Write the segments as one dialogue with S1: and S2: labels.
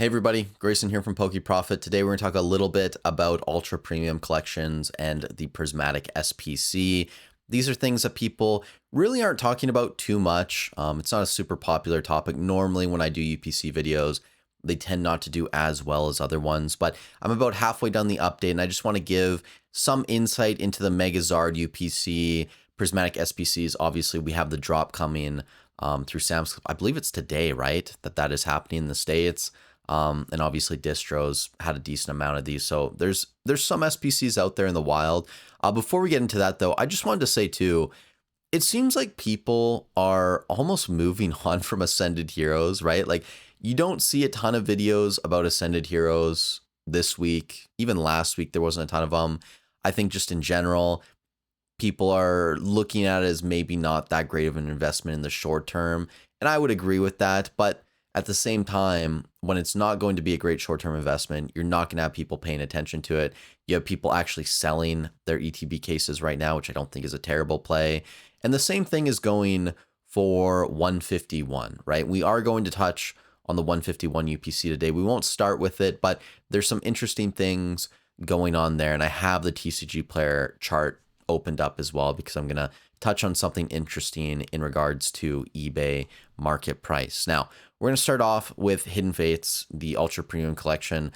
S1: Hey everybody, Grayson here from Poke Profit. Today we're going to talk a little bit about ultra premium collections and the prismatic SPC. These are things that people really aren't talking about too much. It's not a super popular topic. Normally when I do UPC videos, they tend not to do as well as other ones, but I'm about halfway done the update and I just want to give some insight into the Megazard UPC, prismatic SPCs. Obviously we have the drop coming through Sam's Club. I believe it's today, right? That is happening in the States. And obviously distros had a decent amount of these. So there's some SPCs out there in the wild. Before we get into that though, I just wanted to say too, it seems like people are almost moving on from Ascended Heroes, right? Like you don't see a ton of videos about Ascended Heroes this week. Even last week, there wasn't a ton of them. I think just in general, people are looking at it as maybe not that great of an investment in the short term. And I would agree with that. But at the same time, when it's not going to be a great short-term investment, you're not going to have people paying attention to it. You have people actually selling their ETB cases right now, which I don't think is a terrible play. And the same thing is going for 151, right? We are going to touch on the 151 UPC today. We won't start with it, but there's some interesting things going on there. And I have the TCG player chart opened up as well because I'm going to touch on something interesting in regards to eBay market price. Now, we're going to start off with Hidden Fates, the ultra premium collection.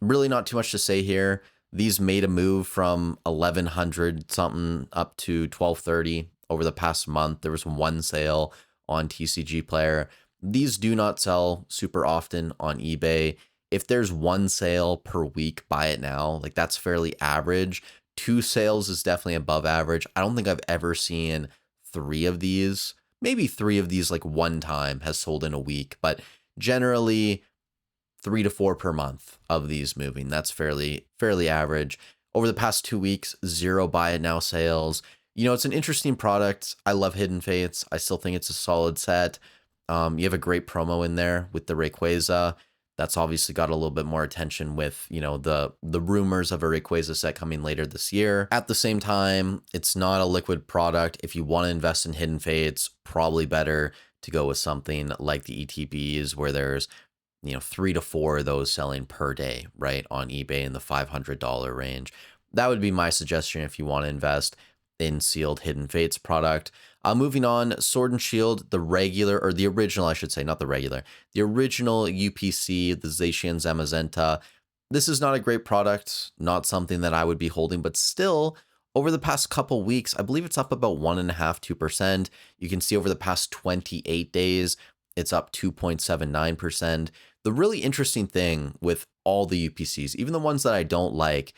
S1: Really not too much to say here. These made a move from 1100 something up to 1230 over the past month. There was one sale on TCG player. These do not sell super often on eBay. If there's one sale per week, buy it now. Like that's fairly average. 2 sales is definitely above average. I don't think I've ever seen 3 of these. Maybe 3 of these like one time has sold in a week, but generally 3 to 4 per month of these moving. That's fairly average. Over the past 2 weeks, 0 buy it now sales. You know, it's an interesting product. I love Hidden Fates. I still think it's a solid set. You have a great promo in there with the Rayquaza. That's obviously got a little bit more attention with, you know, the rumors of a Rayquaza set coming later this year. At the same time, it's not a liquid product. If you want to invest in Hidden Fates, probably better to go with something like the ETBs where there's, you know, 3 to 4 of those selling per day, right, on eBay in the $500 range. That would be my suggestion if you want to invest in sealed Hidden Fates product. Moving on, Sword and Shield, the regular, or the original, I should say, not the regular, the original UPC, the Zacian Zamazenta. This is not a great product, not something that I would be holding, but still, over the past couple weeks, I believe it's up about 1.5%, 2%. You can see over the past 28 days, it's up 2.79%. The really interesting thing with all the UPCs, even the ones that I don't like,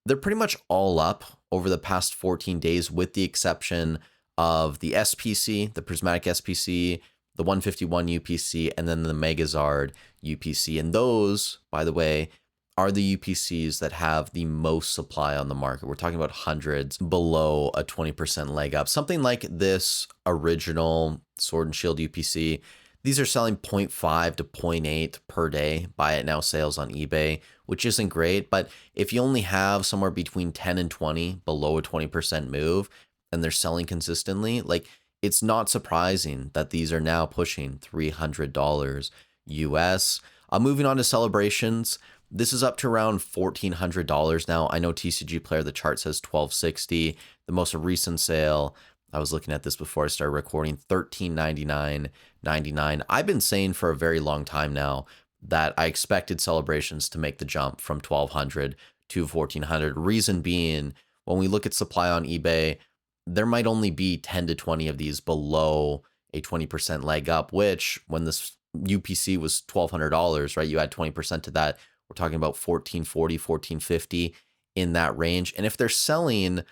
S1: they're pretty much all up over the past 14 days, with the exception of the SPC, the Prismatic SPC, the 151 UPC, and then the Megazard UPC. And those, by the way, are the UPCs that have the most supply on the market. We're talking about hundreds below a 20% leg up. Something like this original Sword and Shield UPC, these are selling 0.5 to 0.8 per day, buy it now sales on eBay, which isn't great. But if you only have somewhere between 10 and 20 below a 20% move, and they're selling consistently, like it's not surprising that these are now pushing $300 US. Moving on to celebrations, this is up to around $1,400 now. I know TCG Player, the chart says $1,260. The most recent sale, I was looking at this before I started recording, $1,399.99. I've been saying for a very long time now that I expected celebrations to make the jump from $1,200 to $1,400. Reason being, when we look at supply on eBay, there might only be 10 to 20 of these below a 20% leg up, which when this UPC was $1,200, right, you add 20% to that, we're talking about $1,440, $1,450 in that range. And if they're selling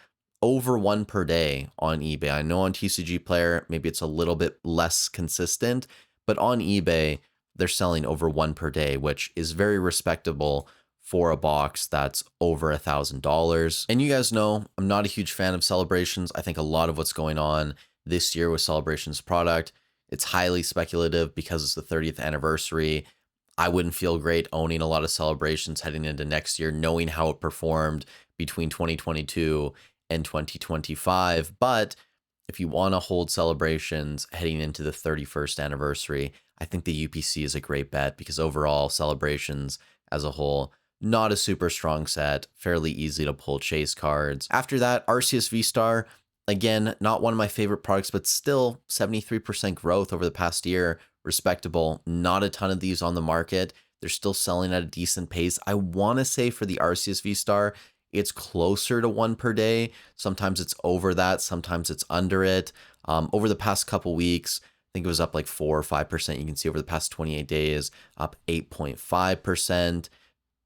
S1: over 1 per day on eBay, I know on TCG Player, maybe it's a little bit less consistent, but on eBay, they're selling over 1 per day, which is very respectable for a box that's over $1,000. And you guys know, I'm not a huge fan of celebrations. I think a lot of what's going on this year with celebrations product, it's highly speculative because it's the 30th anniversary. I wouldn't feel great owning a lot of celebrations heading into next year, knowing how it performed between 2022 and 2025. But if you want to hold celebrations heading into the 31st anniversary, I think the UPC is a great bet because overall celebrations as a whole, not a super strong set, fairly easy to pull chase cards. After that, Arceus V-Star, again, not one of my favorite products, but still 73% growth over the past year, respectable. Not a ton of these on the market. They're still selling at a decent pace. I want to say for the Arceus V-Star, it's closer to one per day. Sometimes it's over that, sometimes it's under it. Over the past couple weeks, I think it was up like 4 or 5%. You can see over the past 28 days, up 8.5%,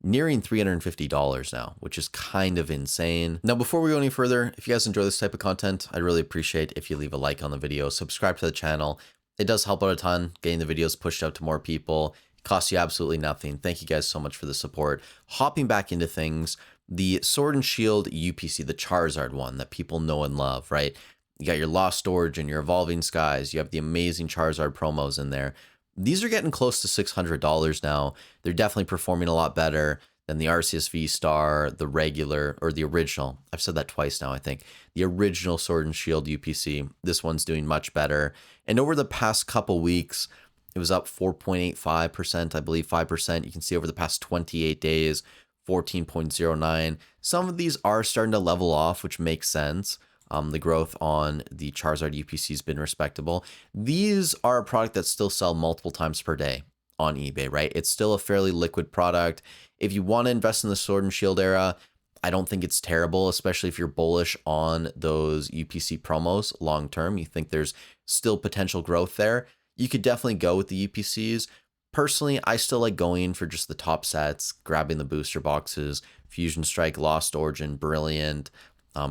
S1: nearing $350 now, which is kind of insane. Now, before we go any further, if you guys enjoy this type of content, I'd really appreciate if you leave a like on the video, subscribe to the channel. It does help out a ton, getting the videos pushed out to more people. It costs you absolutely nothing. Thank you guys so much for the support. Hopping back into things, the Sword and Shield UPC, the Charizard one that people know and love, right? You got your Lost Origin, your Evolving Skies, you have the amazing Charizard promos in there. These are getting close to $600 now. They're definitely performing a lot better than the Arceus V-Star, the regular, or the original. I've said that twice now, I think. The original Sword and Shield UPC. This one's doing much better. And over the past couple weeks, it was up 4.85%, I believe 5%. You can see over the past 28 days, 14.09. Some of these are starting to level off, which makes sense. The growth on the Charizard UPC has been respectable. These are a product that still sell multiple times per day on eBay, right? It's still a fairly liquid product. If you want to invest in the Sword and Shield era, I don't think it's terrible, especially if you're bullish on those UPC promos long term. You think there's still potential growth there. You could definitely go with the UPCs. Personally, I still like going for just the top sets, grabbing the booster boxes, Fusion Strike, Lost Origin, Brilliant,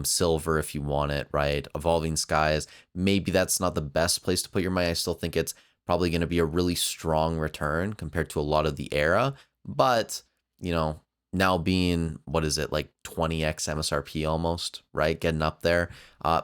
S1: Silver if you want it, right? Evolving Skies. Maybe that's not the best place to put your money. I still think it's probably going to be a really strong return compared to a lot of the era. But, you know, now being, what is it, like 20x MSRP almost, right? Getting up there,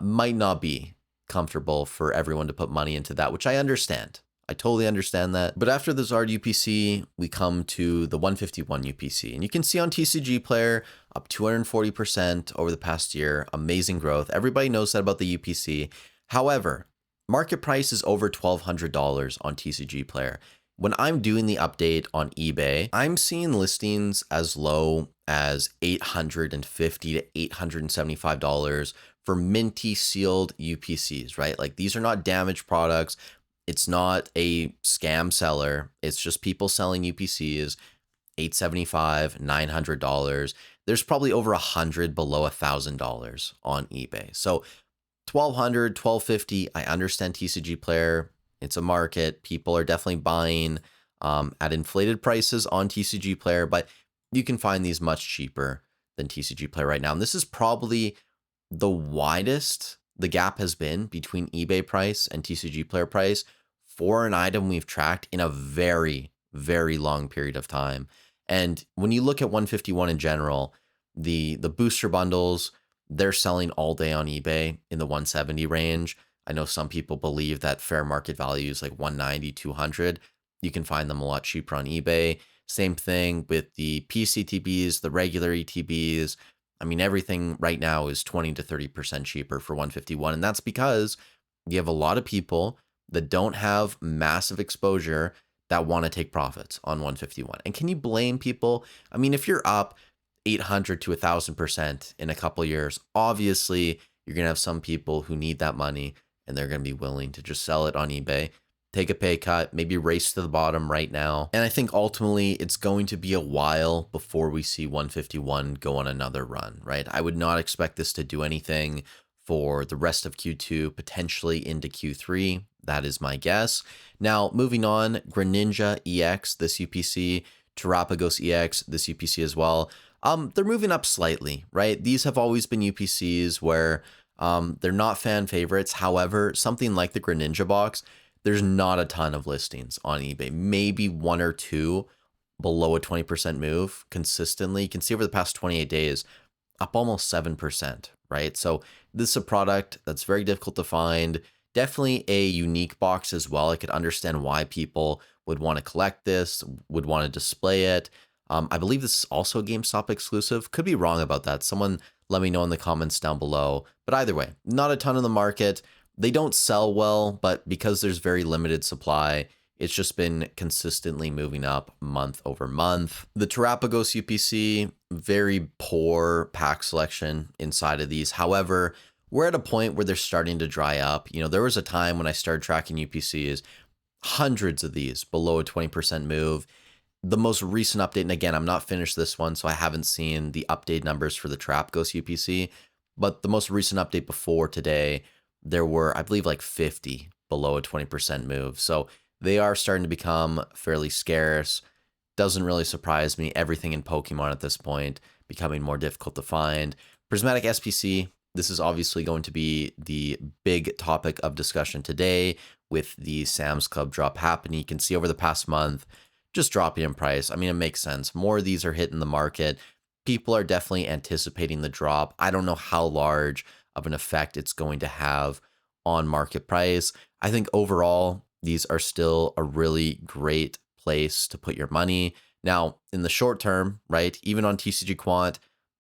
S1: might not be comfortable for everyone to put money into that, which I understand. I totally understand that. But after the Zard UPC, we come to the 151 UPC. And you can see on TCG Player, up 240% over the past year. Amazing growth. Everybody knows that about the UPC. However, market price is over $1,200 on TCG Player. When I'm doing the update on eBay, I'm seeing listings as low as $850 to $875 for minty sealed UPCs, right? Like these are not damaged products. It's not a scam seller. It's just people selling UPCs, $875, $900. There's probably over 100 below $1,000 on eBay. So $1,200, $1,250. I understand TCG Player. It's a market. People are definitely buying at inflated prices on TCG Player, but you can find these much cheaper than TCG Player right now. And this is probably the widest the gap has been between eBay price and TCG Player price for an item we've tracked in a very, very long period of time. And when you look at 151 in general, the booster bundles, they're selling all day on eBay in the 170 range. I know some people believe that fair market value is like 190, 200. You can find them a lot cheaper on eBay. Same thing with the PCTBs, the regular ETBs. I mean, everything right now is 20 to 30% cheaper for 151. And that's because you have a lot of people that don't have massive exposure that want to take profits on 151. And can you blame people? I mean, if you're up 800 to 1,000% in a couple years, obviously you're going to have some people who need that money and they're going to be willing to just sell it on eBay, take a pay cut, maybe race to the bottom right now. And I think ultimately it's going to be a while before we see 151 go on another run, right? I would not expect this to do anything for the rest of Q2, potentially into Q3. That is my guess. Now, moving on, Greninja EX, this UPC, Terapagos EX, this UPC as well. They're moving up slightly, right? These have always been UPCs where they're not fan favorites. However, something like the Greninja box, there's not a ton of listings on eBay, maybe one or two below a 20% move consistently. You can see over the past 28 days, up almost 7%, right? So this is a product that's very difficult to find. Definitely a unique box as well. I could understand why people would want to collect this, would want to display it. I believe this is also a GameStop exclusive. Could be wrong about that. Someone let me know in the comments down below. But either way, not a ton in the market. They don't sell well, but because there's very limited supply, It's just been consistently moving up month over month. The Terapagos UPC, very poor pack selection inside of these. However, we're at a point where they're starting to dry up. There was a time when I started tracking UPCs, hundreds of these below a 20% move. The most recent update, and again, I'm not finished this one, so I haven't seen the update numbers for the Terapagos UPC, but the most recent update before today, there were, I believe, like 50 below a 20% move. So they are starting to become fairly scarce. Doesn't really surprise me. Everything in Pokemon at this point becoming more difficult to find. Prismatic SPC, this is obviously going to be the big topic of discussion today with the Sam's Club drop happening. You can see over the past month, just dropping in price. I mean, it makes sense. More of these are hitting the market. People are definitely anticipating the drop. I don't know how large of an effect it's going to have on market price. I think overall, these are still a really great place to put your money. Now, in the short term, right, even on TCG Quant,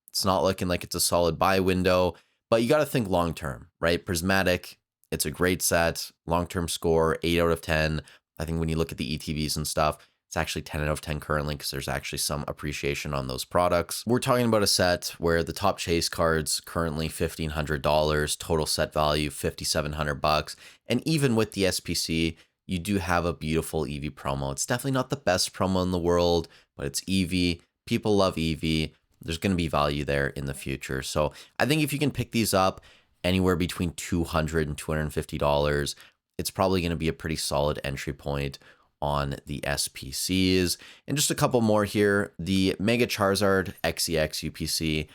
S1: it's not looking like it's a solid buy window, but you got to think long term, right? Prismatic, it's a great set, long-term score, 8 out of 10. I think when you look at the ETVs and stuff, it's actually 10 out of 10 currently because there's actually some appreciation on those products. We're talking about a set where the top chase cards currently $1,500, total set value $5,700, and even with the SPC, you do have a beautiful EV promo. It's definitely not the best promo in the world, but it's EV. People love EV. There's going to be value there in the future. So I think if you can pick these up anywhere between $200 and $250, it's probably going to be a pretty solid entry point on the SPCs. And just a couple more here. The Mega Charizard XEX UPC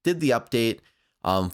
S1: did the update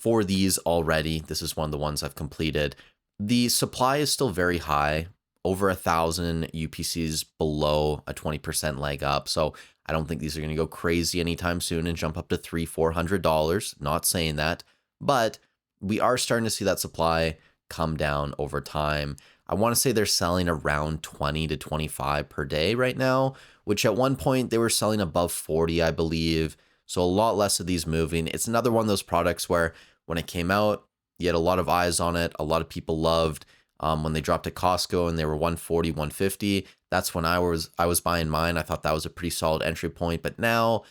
S1: for these already. This is one of the ones I've completed. The supply is still very high, over 1,000 UPCs below a 20% leg up. So I don't think these are going to go crazy anytime soon and jump up to $300-$400. Not saying that, but we are starting to see that supply come down over time. I want to say they're selling around 20 to 25 per day right now, which at one point they were selling above 40, I believe. So a lot less of these moving. It's another one of those products where when it came out, you had a lot of eyes on it. A lot of people loved when they dropped at Costco and they were 140, 150. That's when I was buying mine. I thought that was a pretty solid entry point. But now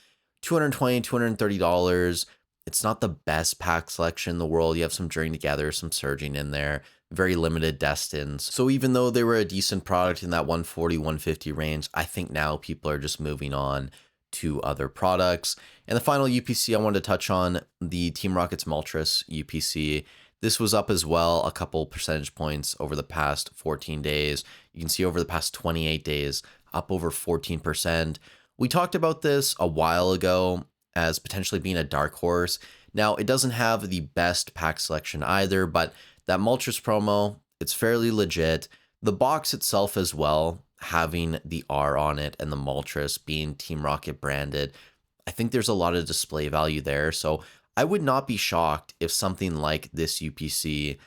S1: $220, $230. It's not the best pack selection in the world. You have some Journey Together, some Surging in there, very limited Destins. So even though they were a decent product in that 140, 150 range, I think now people are just moving on to other products. And the final UPC I wanted to touch on, the Team Rocket's Moltres UPC. This was up as well, a couple percentage points over the past 14 days. You can see over the past 28 days, up over 14%. We talked about this a while ago as potentially being a dark horse. Now, it doesn't have the best pack selection either, but that Moltres promo, it's fairly legit. The box itself as well, having the R on it and the Moltres being Team Rocket branded, I think there's a lot of display value there. So I would not be shocked if something like this UPC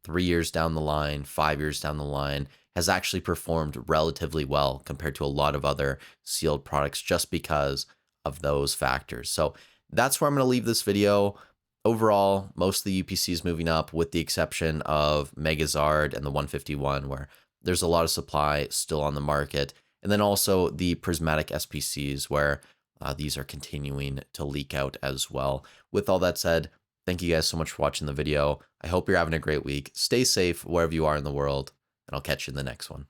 S1: 3 years down the line, 5 years down the line, has actually performed relatively well compared to a lot of other sealed products just because of those factors. So that's where I'm going to leave this video. Overall, most of the UPCs moving up with the exception of Megazard and the 151, where there's a lot of supply still on the market. And then also the Prismatic SPCs, where these are continuing to leak out as well. With all that said, thank you guys so much for watching the video. I hope you're having a great week. Stay safe wherever you are in the world, and I'll catch you in the next one.